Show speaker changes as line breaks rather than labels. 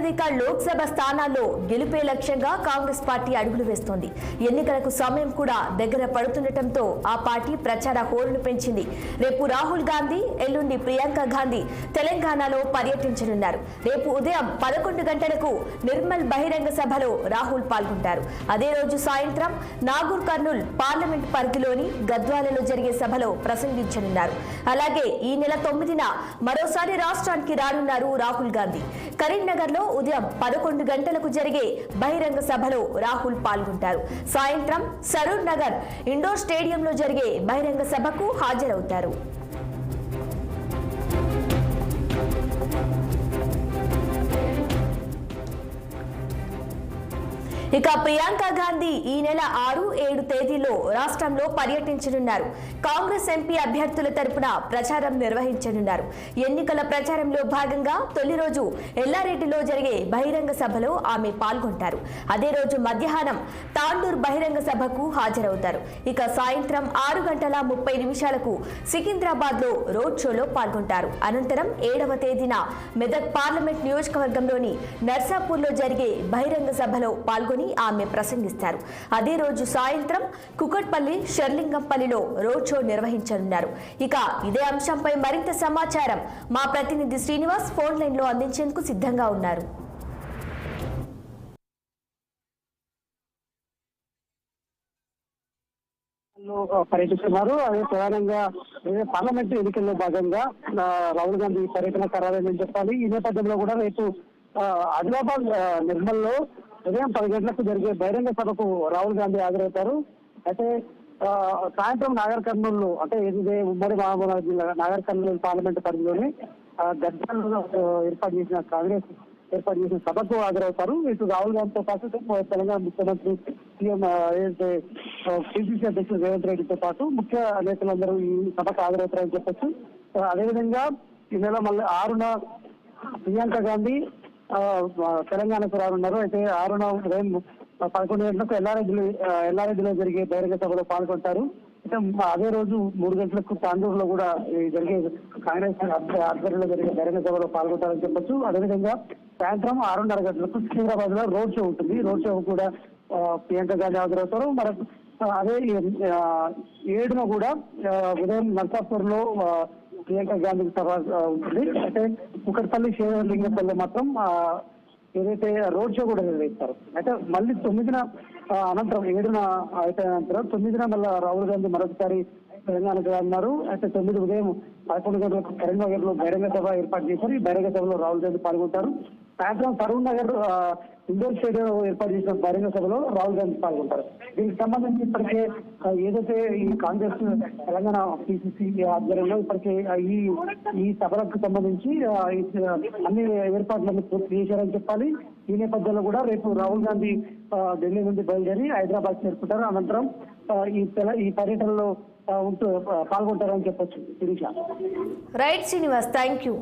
అత్యధిక లోక్సభ స్థానాల్లో గెలుపే లక్ష్యంగా కాంగ్రెస్ పార్టీ అడుగులు వేస్తోంది. ఎన్నికలకు సమయం కూడా దగ్గర పడుతుండటంతో ఆ పార్టీ ప్రచార హోరును పెంచింది. రేపు రాహుల్ గాంధీ, ఎల్లుండి ప్రియాంక గాంధీ తెలంగాణలో పర్యటించనున్నారు. రేపు ఉదయం 11 గంటలకు నిర్మల్ బహిరంగ సభలో రాహుల్ పాల్గొంటారు. అదే రోజు సాయంత్రం నాగూర్ కర్నూల్ పార్లమెంట్ పరిధిలోని గద్వాలలో జరిగే సభలో ప్రసంగించనున్నారు. అలాగే ఈ నెల 9న మరోసారి రాష్ట్రానికి రానున్నారు రాహుల్ గాంధీ. కరీంనగర్ లో ఉదయం 11 గంటలకు జరిగే బహిరంగ సభలో రాహుల్ పాల్గొంటారు. సాయంత్రం సరూర్ నగర్ ఇండోర్ స్టేడియంలో జరిగే బహిరంగ సభకు హాజరవుతారు. ఇక ప్రియాంక గాంధీ ఈ నెల 6, 7 తేదీల్లో రాష్ట్రంలో పర్యటించనున్నారు. కాంగ్రెస్ ఎంపీ అభ్యర్థుల తరపున ప్రచారం నిర్వహించనున్నారు. ఎన్నికల ప్రచారంలో భాగంగా తొలి రోజు ఎల్లారెడ్డిలో జరిగే బహిరంగ సభలో ఆమె పాల్గొంటారు. అదే రోజు మధ్యాహ్నం తాండూర్ బహిరంగ సభకు హాజరవుతారు. ఇక సాయంత్రం 6:30 సికింద్రాబాద్ లో రోడ్ షోలో పాల్గొంటారు. అనంతరం 7వ తేదీన మెదక్ పార్లమెంట్ నియోజకవర్గంలోని నర్సాపూర్లో జరిగే బహిరంగ సభలో పాల్గొని ఆమె ప్రసంగిస్తారు. అదే రోజు సాయంత్రం కుకట్పల్లి, షర్లింగంపల్లిలో రోడ్ షో నిర్వహించనున్నారు. ఇక ఇదే అంశంపై మరింత సమాచారం మా ప్రతినిధి శ్రీనివాస్ ఫోన్ లైన్ లో అందించేందుకు సిద్ధంగా ఉన్నారు.
పర్యటిస్తున్నారు. అదే ప్రధానంగా పార్లమెంట్ ఎన్నికల్లో భాగంగా రాహుల్ గాంధీ పర్యటన ఖరారైందని చెప్పాలి. ఈ నేపథ్యంలో కూడా రేపు ఆదిలాబాద్ నిర్మల్లో ఉదయం 10 గంటలకు జరిగే బహిరంగ సభకు రాహుల్ గాంధీ హాజరవుతారు. అయితే సాయంత్రం నాగర్ కర్నూలు, అంటే ఇదే ఉమ్మడి మహబూబాబాద్ జిల్లా నాగర్ కర్నూలు పార్లమెంట్ పరిధిలోని గద్వాలలో కాంగ్రెస్ ఏర్పాటు చేసిన సభకు హాజరవుతారు. ఇటు రాహుల్ గాంధీతో పాటు తెలంగాణ ముఖ్యమంత్రి సీఎం పిసిసి అధ్యక్షుడు రేవంత్ రెడ్డితో పాటు ముఖ్య నేతలందరూ ఈ సభకు హాజరవుతారని చెప్పొచ్చు. అదేవిధంగా ఈ నెల మళ్ళీ 6న ప్రియాంక గాంధీ తెలంగాణకు రానున్నారు. అయితే 6న ఉదయం 11 గంటలకు ఎల్లారెడ్డిలో జరిగే బహిరంగ సభలో పాల్గొంటారు. అయితే అదే రోజు 3 గంటలకు తాండూరులో కూడా జరిగే కాంగ్రెస్ ఆధ్వర్యంలో జరిగే బహిరంగ సభలో పాల్గొంటారని చెప్పొచ్చు. అదేవిధంగా సాయంత్రం 6:30 గంటలకు సికింద్రాబాద్ లో రోడ్ షో ఉంటుంది. రోడ్ షో కూడా ప్రియాంక గాంధీ హాజరవుతారు. మరి అదే 7న కూడా ఉదయం నర్సాపూర్ లో ప్రియాంక గాంధీ సభ ఉంటుంది. అయితే కుకట్పల్లి, లింగపల్లి మాత్రం ఏదైతే రోడ్ షో కూడా నిర్వహిస్తారు. అయితే మళ్ళీ 9న అనంతరం 7న అయితే అనంతరం 9న మళ్ళీ రాహుల్ గాంధీ మరొకసారి తెలంగాణకు రానున్నారు. అయితే 9 ఉదయం 11 గంటలకు కరీంనగర్ లో బహిరంగ సభ ఏర్పాటు చేశారు. ఈ బహిరంగ సభలో రాహుల్ గాంధీ పాల్గొంటారు. సాయంత్రం సరూర్ నగర్ ఇండోర్ స్టేడియం ఏర్పాటు చేసిన బహిరంగ సభలో రాహుల్ గాంధీ పాల్గొంటారు. దీనికి సంబంధించి ఇప్పటికే ఏదైతే ఈ కాంగ్రెస్ తెలంగాణ పిసిసి ఆధ్వర్యంలో ఇప్పటికే ఈ సభలకు సంబంధించి అన్ని ఏర్పాట్లను పూర్తి చేశారని చెప్పాలి. ఈ నేపథ్యంలో కూడా రేపు రాహుల్ గాంధీ ఢిల్లీ నుండి బయలుదేరి హైదరాబాద్ చేరుకుంటారు. అనంతరం ఈ పర్యటనలో పాల్గొంటారని చెప్పొచ్చు.
Right Srinivas, thank you.